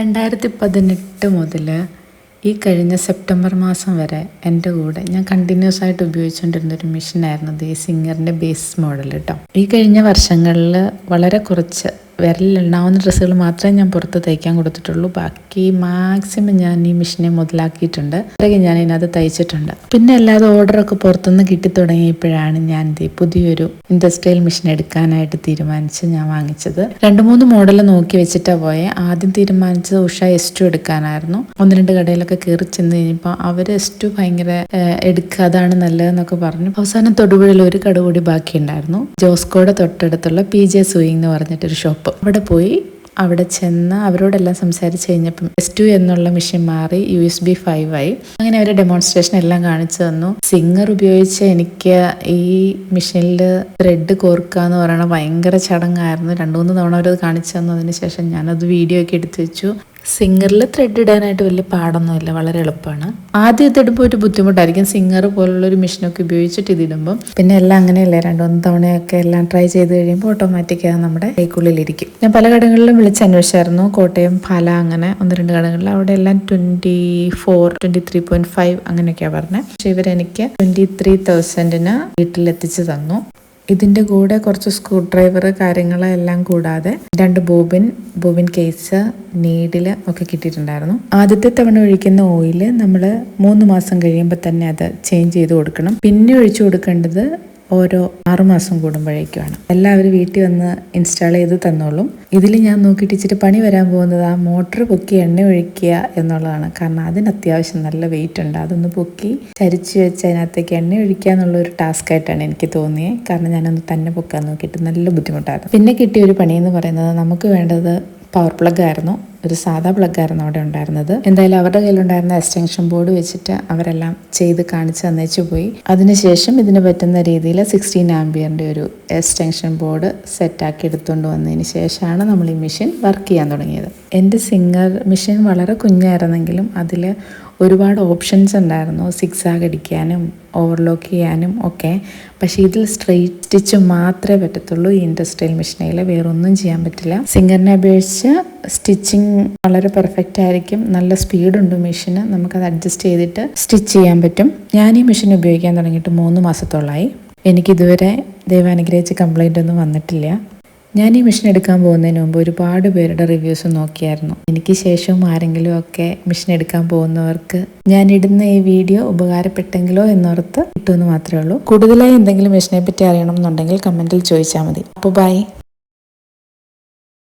2018 മുതൽ ഈ കഴിഞ്ഞ സെപ്റ്റംബർ മാസം വരെ എൻ്റെ കൂടെ ഞാൻ കണ്ടിന്യൂസ് ആയിട്ട് ഉപയോഗിച്ചുകൊണ്ടിരുന്നൊരു മെഷീനായിരുന്നു ഈ സിംഗറിൻ്റെ ബേസ് മോഡൽ കേട്ടോ. ഈ കഴിഞ്ഞ വർഷങ്ങളിൽ വളരെ കുറച്ച് വിരലിലുണ്ടാവുന്ന ഡ്രസ്സുകൾ മാത്രമേ ഞാൻ പുറത്ത് തയ്ക്കാൻ കൊടുത്തിട്ടുള്ളൂ. ബാക്കി മാക്സിമം ഞാൻ ഈ മെഷീനെ മുതലാക്കിയിട്ടുണ്ട്. അത്രയ്ക്ക് ഞാൻ ഇതിനകത്ത് തയ്ച്ചിട്ടുണ്ട്. പിന്നെ അല്ലാതെ ഓർഡറൊക്കെ പുറത്തുനിന്ന് കിട്ടി തുടങ്ങിയപ്പോഴാണ് ഞാൻ പുതിയൊരു ഇൻഡസ്ട്രിയൽ മെഷീൻ എടുക്കാനായിട്ട് തീരുമാനിച്ച് ഞാൻ വാങ്ങിച്ചത്. 2-3 മോഡൽ നോക്കി വെച്ചിട്ടാണ് പോയെ. ആദ്യം തീരുമാനിച്ചത് ഉഷ S2 എടുക്കാനായിരുന്നു. 1-2 കടയിലൊക്കെ കയറി ചെന്ന് കഴിഞ്ഞപ്പോൾ അവർ S2 ഭയങ്കര എടുക്കുക, അതാണ് നല്ലതെന്നൊക്കെ പറഞ്ഞു. അവസാനം തൊടുപുഴയിൽ ഒരു കട കൂടി ബാക്കിയുണ്ടായിരുന്നു. ജോസ്കോയുടെ തൊട്ടടുത്തുള്ള PJ സൂയിങ് എന്ന് പറഞ്ഞിട്ടൊരു ഷോപ്പ്. അവിടെ ചെന്ന് അവരോടെല്ലാം സംസാരിച്ച് കഴിഞ്ഞപ്പം S2 എന്നുള്ള മെഷീൻ മാറി USB 5 ആയി. അങ്ങനെ അവരെ ഡെമോൺസ്ട്രേഷൻ എല്ലാം കാണിച്ചു തന്നു. സിംഗർ ഉപയോഗിച്ച് എനിക്ക് ഈ മെഷീനിൽ ത്രെഡ് കോർക്കുക എന്ന് പറയുന്നത് ഭയങ്കര ചടങ്ങായിരുന്നു. 2-3 തവണ അവരത് കാണിച്ചു തന്നു. അതിന് ശേഷം ഞാനത് വീഡിയോ ഒക്കെ എടുത്തു വെച്ചു. സിംഗറിൽ ത്രെഡ് ഇടാനായിട്ട് വലിയ പാടൊന്നുമില്ല, വളരെ എളുപ്പമാണ്. ആദ്യം ഇതിടുമ്പോൾ ഒരു ബുദ്ധിമുട്ടായിരിക്കും, സിംഗർ പോലുള്ളൊരു മെഷീനൊക്കെ ഉപയോഗിച്ചിട്ട് ഇതിടുമ്പം. പിന്നെ എല്ലാം അങ്ങനെയല്ലേ, 2-3 തവണയൊക്കെ എല്ലാം ട്രൈ ചെയ്ത് കഴിയുമ്പോൾ ഓട്ടോമാറ്റിക്കായി നമ്മുടെ കൈക്കുള്ളിലിരിക്കും. ഞാൻ പല കടകളിലും വിളിച്ചന്വേഷിച്ചായിരുന്നു, കോട്ടയം, പാല, അങ്ങനെ 1-2 കടകളിൽ. അവിടെ എല്ലാം 24, 23.5 അങ്ങനെയൊക്കെയാണ് പറഞ്ഞത്. പക്ഷെ ഇവരെനിക്ക് 23,000-ന് വീട്ടിലെത്തിച്ച് തന്നു. ഇതിൻ്റെ കൂടെ കുറച്ച് സ്ക്രൂ ഡ്രൈവർ കാര്യങ്ങളെല്ലാം കൂടാതെ 2 ബോബിൻ കേസ്, നീഡിൽ ഒക്കെ കിട്ടിയിട്ടുണ്ടായിരുന്നു. ആദ്യത്തെ തവണ ഒഴിക്കുന്ന ഓയിൽ നമ്മൾ 3 മാസം കഴിയുമ്പോൾ തന്നെ അത് ചേഞ്ച് ചെയ്ത് കൊടുക്കണം. പിന്നെ ഒഴിച്ചു കൊടുക്കേണ്ടത് ഓരോ 6 മാസം കൂടുമ്പോഴേക്കുമാണ്. എല്ലാവരും വീട്ടിൽ വന്ന് ഇൻസ്റ്റാൾ ചെയ്ത് തന്നോളും. ഇതിൽ ഞാൻ നോക്കിയിട്ട് ഇച്ചിരി പണി വരാൻ പോകുന്നത് ആ മോട്ടർ പൊക്കി എണ്ണ ഒഴിക്കുക എന്നുള്ളതാണ്. കാരണം അതിന് അത്യാവശ്യം നല്ല വെയിറ്റ് ഉണ്ട്. അതൊന്ന് പൊക്കി ചരിച്ച് വെച്ച് അതിനകത്തേക്ക് എണ്ണ ഒഴിക്കുക എന്നുള്ളൊരു ടാസ്ക് ആയിട്ടാണ് എനിക്ക് തോന്നിയത്. കാരണം ഞാനൊന്ന് തന്നെ പൊക്കാൻ നോക്കിയിട്ട് നല്ല ബുദ്ധിമുട്ടായിരുന്നു. പിന്നെ കിട്ടിയ ഒരു പണിയെന്ന് പറയുന്നത്, നമുക്ക് വേണ്ടത് പവർ പ്ലഗ് ആയിരുന്നു. ഒരു സാധാ പ്ലഗ് ആയിരുന്നു അവിടെ ഉണ്ടായിരുന്നത്. എന്തായാലും അവരുടെ കയ്യിലുണ്ടായിരുന്ന എക്സ്റ്റൻഷൻ ബോർഡ് വെച്ചിട്ട് അവരെല്ലാം ചെയ്ത് കാണിച്ച് തന്നേച്ചു പോയി. അതിനുശേഷം ഇതിന് പറ്റുന്ന രീതിയിൽ 16 ആംപിയറിൻ്റെ ഒരു എക്സ്റ്റൻഷൻ ബോർഡ് സെറ്റാക്കി എടുത്തുകൊണ്ട് വന്നതിന് ശേഷമാണ് നമ്മൾ ഈ മെഷീൻ വർക്ക് ചെയ്യാൻ തുടങ്ങിയത്. എൻ്റെ സിംഗർ മെഷീൻ വളരെ കുഞ്ഞായിരുന്നെങ്കിലും അതിൽ ഒരുപാട് ഓപ്ഷൻസ് ഉണ്ടായിരുന്നു. സിക്സാഗ് അടിക്കാനും ഓവർലോക്ക് ചെയ്യാനും ഒക്കെ. പക്ഷേ ഇതിൽ സ്ട്രെയിറ്റ് സ്റ്റിച്ച് മാത്രമേ പറ്റത്തുള്ളൂ. ഈ ഇൻഡസ്ട്രിയൽ മെഷീനിൽ വേറൊന്നും ചെയ്യാൻ പറ്റില്ല. സിംഗറിനെ അപേക്ഷിച്ച് സ്റ്റിച്ചിങ് വളരെ പെർഫെക്റ്റ് ആയിരിക്കും. നല്ല സ്പീഡുണ്ട് മെഷീന്. നമുക്കത് അഡ്ജസ്റ്റ് ചെയ്തിട്ട് സ്റ്റിച്ച് ചെയ്യാൻ പറ്റും. ഞാൻ ഈ മെഷീൻ ഉപയോഗിക്കാൻ തുടങ്ങിയിട്ട് 3 മാസത്തോളമായി. എനിക്കിതുവരെ ദൈവാനുഗ്രഹിച്ച് കംപ്ലൈൻ്റ് ഒന്നും വന്നിട്ടില്ല. ഞാൻ ഈ മെഷീൻ എടുക്കാൻ പോകുന്നതിന് മുമ്പ് ഒരുപാട് പേരുടെ റിവ്യൂസ് നോക്കിയായിരുന്നു. എനിക്ക് ശേഷവും ആരെങ്കിലും ഒക്കെ മെഷീൻ എടുക്കാൻ പോകുന്നവർക്ക് ഞാൻ ഇടുന്ന ഈ വീഡിയോ ഉപകാരപ്പെട്ടെങ്കിലോ എന്നോർത്ത് ഇട്ടുമെന്ന് മാത്രമേ ഉള്ളൂ. കൂടുതലായി എന്തെങ്കിലും മെഷീനെ പറ്റി അറിയണം എന്നുണ്ടെങ്കിൽ കമൻറ്റിൽ ചോദിച്ചാൽ മതി. അപ്പോൾ ബൈ.